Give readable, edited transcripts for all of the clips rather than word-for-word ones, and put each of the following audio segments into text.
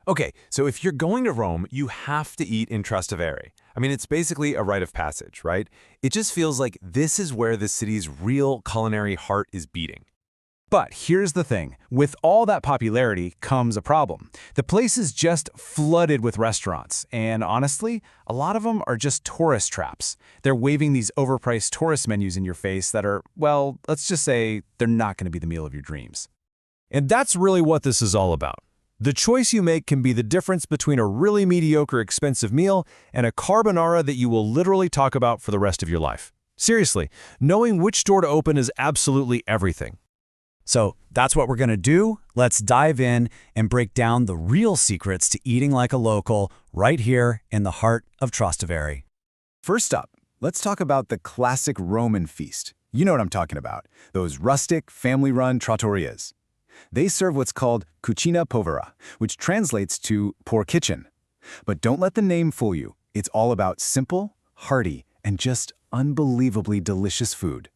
Okay, so if you're going to Rome, you have to eat in Trastevere. I mean, it's basically a rite of passage, right? It just feels like this is where the city's real culinary heart is beating. But here's the thing. With all that popularity comes a problem. The place is just flooded with restaurants, and honestly, a lot of them are just tourist traps. They're waving these overpriced tourist menus in your face that are, well, let's just say they're not going to be the meal of your dreams. And that's really what this is all about. The choice you make can be the difference between a really mediocre expensive meal and a carbonara that you will literally talk about for the rest of your life. Seriously, knowing which door to open is absolutely everything. So that's what we're going to do. Let's dive in and break down the real secrets to eating like a local right here in the heart of Trastevere. First up, let's talk about the classic Roman feast. You know what I'm talking about, those rustic, family-run trattorias. They serve what's called cucina povera, which translates to poor kitchen. But don't let the name fool you. It's all about simple, hearty, and just unbelievably delicious food.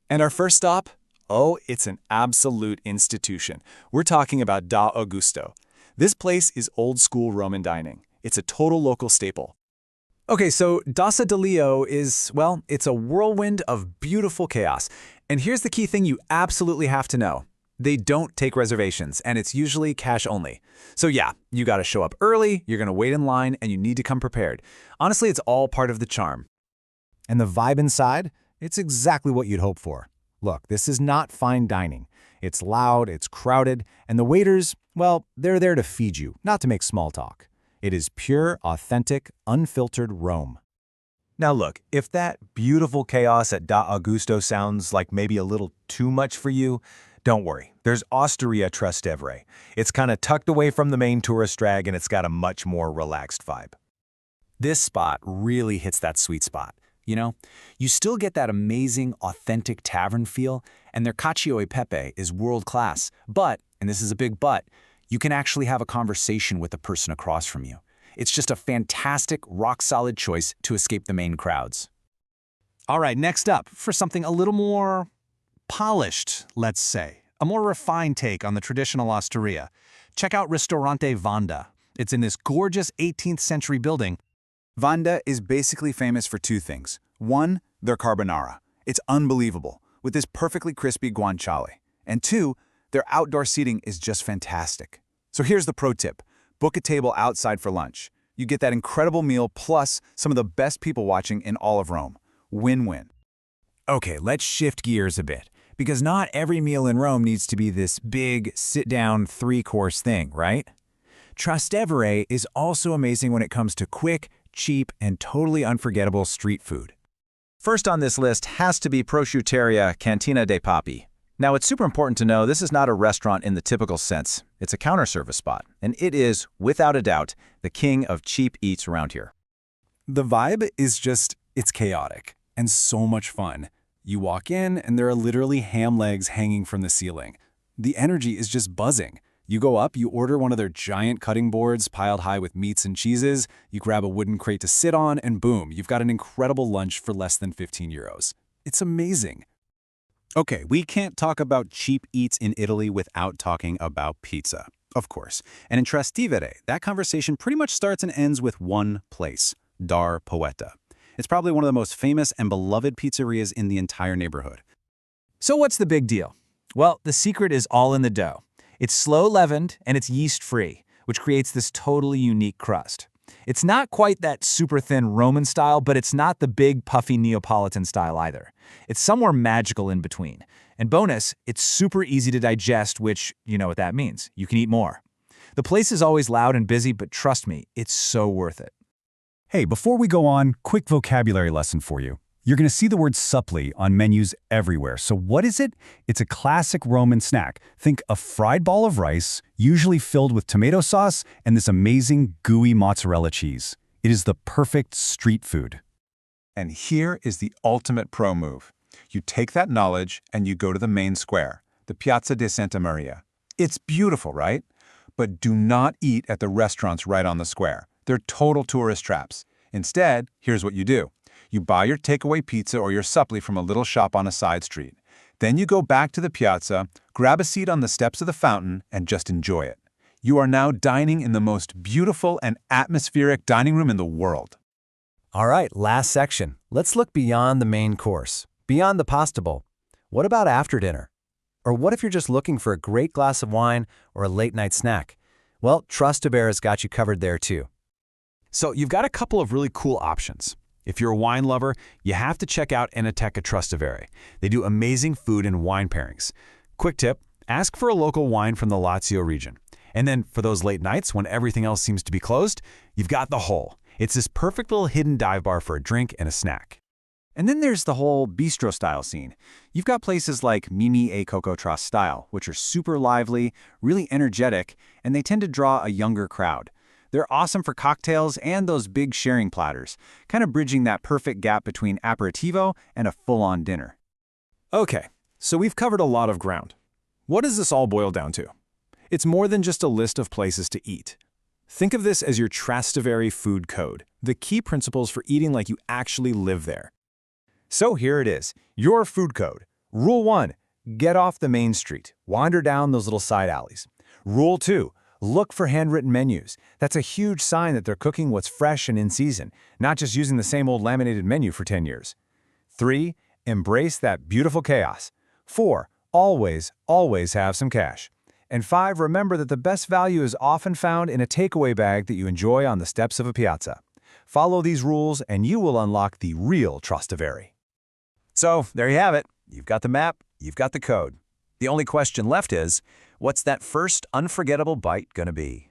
And our first stop? Oh, it's an absolute institution. We're talking about Da Augusto. This place is old-school Roman dining. It's a total local staple. Okay, so Dassa de Leo is, well, it's a whirlwind of beautiful chaos. And here's the key thing you absolutely have to know. They don't take reservations, and it's usually cash only. So yeah, you gotta show up early, you're gonna wait in line, and you need to come prepared. Honestly, it's all part of the charm. And the vibe inside? It's exactly what you'd hope for. Look, this is not fine dining. It's loud, it's crowded, and the waiters, well, they're there to feed you, not to make small talk. It is pure, authentic, unfiltered Rome. Now look, if that beautiful chaos at Da Augusto sounds like maybe a little too much for you, don't worry, there's Osteria Trastevere. It's kind of tucked away from the main tourist drag and it's got a much more relaxed vibe. This spot really hits that sweet spot. You know, you still get that amazing, authentic tavern feel, and their Cacio e Pepe is world-class. But, and this is a big but, you can actually have a conversation with the person across from you. It's just a fantastic, rock-solid choice to escape the main crowds. All right, next up, for something a little more polished, let's say, a more refined take on the traditional osteria. Check out Ristorante Vanda. It's in this gorgeous 18th century building. Vanda is basically famous for two things. One, their carbonara. It's unbelievable, with this perfectly crispy guanciale. And two, their outdoor seating is just fantastic. So here's the pro tip. Book a table outside for lunch. You get that incredible meal plus some of the best people watching in all of Rome. Win-win. Okay, let's shift gears a bit. Because not every meal in Rome needs to be this big, sit-down, three-course thing, right? Trastevere is also amazing when it comes to quick, cheap, and totally unforgettable street food. First on this list has to be Prosciutteria Cantina dei Papi. Now, it's super important to know this is not a restaurant in the typical sense. It's a counter-service spot, and it is, without a doubt, the king of cheap eats around here. The vibe is just, it's chaotic and so much fun. You walk in and there are literally ham legs hanging from the ceiling. The energy is just buzzing. You go up, you order one of their giant cutting boards piled high with meats and cheeses, you grab a wooden crate to sit on, and boom, you've got an incredible lunch for less than 15 euros. It's amazing. Okay, we can't talk about cheap eats in Italy without talking about pizza, of course. And in Trastevere, that conversation pretty much starts and ends with one place, Dar Poeta. It's probably one of the most famous and beloved pizzerias in the entire neighborhood. So what's the big deal? Well, the secret is all in the dough. It's slow leavened and it's yeast-free, which creates this totally unique crust. It's not quite that super thin Roman style, but it's not the big puffy Neapolitan style either. It's somewhere magical in between. And bonus, it's super easy to digest, which, you know what that means. You can eat more. The place is always loud and busy, but trust me, it's so worth it. Hey, before we go on, quick vocabulary lesson for you. You're going to see the word Supplì on menus everywhere. So what is it? It's a classic Roman snack. Think a fried ball of rice, usually filled with tomato sauce and this amazing gooey mozzarella cheese. It is the perfect street food. And here is the ultimate pro move. You take that knowledge and you go to the main square, the Piazza di Santa Maria. It's beautiful, right? But do not eat at the restaurants right on the square. They're total tourist traps. Instead, here's what you do. You buy your takeaway pizza or your supplì from a little shop on a side street. Then you go back to the piazza, grab a seat on the steps of the fountain, and just enjoy it. You are now dining in the most beautiful and atmospheric dining room in the world. All right, last section. Let's look beyond the main course, beyond the pasta bowl. What about after dinner? Or what if you're just looking for a great glass of wine or a late-night snack? Well, Trastevere's got you covered there too. So you've got a couple of really cool options. If you're a wine lover, you have to check out Enoteca Trastevere. They do amazing food and wine pairings. Quick tip, ask for a local wine from the Lazio region. And then for those late nights when everything else seems to be closed, you've got the Hole. It's this perfect little hidden dive bar for a drink and a snack. And then there's the whole bistro-style scene. You've got places like Mimi e Coco Tras style, which are super lively, really energetic, and they tend to draw a younger crowd. They're awesome for cocktails and those big sharing platters, kind of bridging that perfect gap between aperitivo and a full-on dinner. Okay, so we've covered a lot of ground. What does this all boil down to? It's more than just a list of places to eat. Think of this as your Trastevere food code, the key principles for eating like you actually live there. So here it is, your food code. Rule 1, get off the main street. Wander down those little side alleys. Rule 2, look for handwritten menus. That's a huge sign that they're cooking what's fresh and in season, not just using the same old laminated menu for 10 years. 3, embrace that beautiful chaos. 4, always have some cash. And 5, remember that the best value is often found in a takeaway bag that you enjoy on the steps of a piazza. Follow these rules and you will unlock the real Trastevere. So, there you have it. You've got the map, you've got the code. The only question left is, what's that first unforgettable bite gonna be?